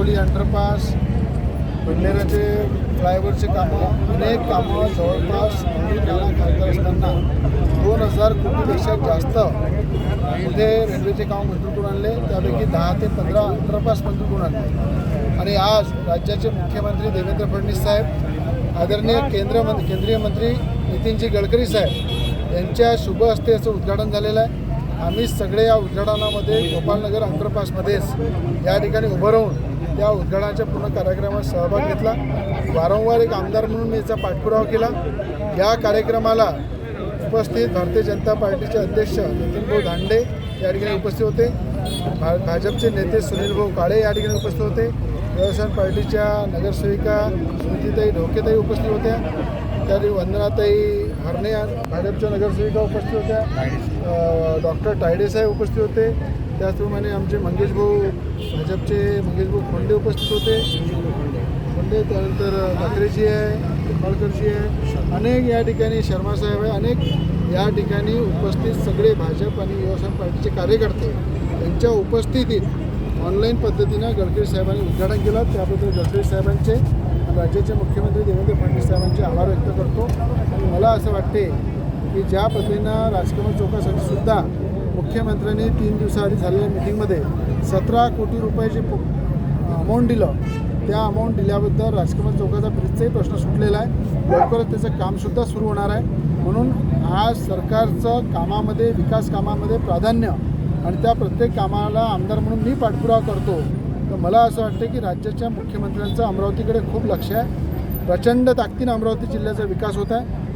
खोली अंडरपास, बंडलेराचे फ्लायओव्हरचे कामं, अनेक कामं जवळपास खासदार असताना 2000 कोटीपेक्षा जास्त मोठे रेल्वेचे काम मंजूर करून आणले. त्यापैकी 10 ते 15 अंडरपास मंजूर करून आणले. आणि आज राज्याचे मुख्यमंत्री देवेंद्र फडणवीस साहेब, आदरणीय केंद्रीय मंत्री नितीनजी गडकरी साहेब यांच्या शुभ हस्ते याचं उद्घाटन झालेलं आहे. आम्ही सगळे या उद्घाटनामध्ये गोपालनगर अंडरपासमध्येच या ठिकाणी उभं राहून त्या उद्घाटनाच्या पूर्ण कार्यक्रमात सहभाग घेतला. वारंवार एक आमदार म्हणून मी याचा पाठपुरावा केला. या कार्यक्रमाला उपस्थित भारतीय जनता पार्टीचे अध्यक्ष नितीनभाऊ दांडे या ठिकाणी उपस्थित होते. भाजपचे नेते सुनीलभाऊ काळे या ठिकाणी उपस्थित होते. व्यवसाय पार्टीच्या नगरसेविका स्मृतीताई ढोकेताई उपस्थित होत्या. त्यावेळी वंदनाताई हरणे भाजपच्या नगरसेविका उपस्थित होत्या. डॉक्टर तायडेसाहेब उपस्थित होते. त्याचप्रमाणे आमचे भाजपचे मंगेशभाऊ खोंडे उपस्थित होते. त्यानंतर ठाकरेजी आहे, निंबाळकरजी आहे, अनेक या ठिकाणी शर्मासाहेब आहे, अनेक या ठिकाणी उपस्थित सगळे भाजप आणि व्यवसाय पार्टीचे कार्यकर्ते यांच्या उपस्थितीत ऑनलाईन पद्धतीनं गडकरी साहेबांनी उद्घाटन केलं. त्याबद्दल गडकरी साहेबांचे आणि राज्याचे मुख्यमंत्री देवेंद्र फडणवीस साहेबांचे आभार व्यक्त करतो. आणि मला असं वाटते की ज्या पद्धतीनं राजकमल चौकासाठी सुद्धा मुख्यमंत्र्यांनी 3 दिवसाआधी झालेल्या मिटिंगमध्ये 17 कोटी रुपयाचे अमाऊंट दिलं. त्या अमाऊंट दिल्याबद्दल राजकमल चौकाचा ब्रिजचाही प्रश्न सुटलेला आहे. लवकरच त्याचं कामसुद्धा सुरू होणार आहे. म्हणून आज सरकारचं कामामध्ये, विकास कामामध्ये प्राधान्य आणि त्या प्रत्येक कामाला आमदार म्हणून मी पाठपुरावा करतो. तर मला असं वाटतं की राज्याच्या मुख्यमंत्र्यांचं अमरावतीकडे खूप लक्ष आहे. प्रचंड ताकदीनं अमरावती जिल्ह्याचा विकास होत आहे.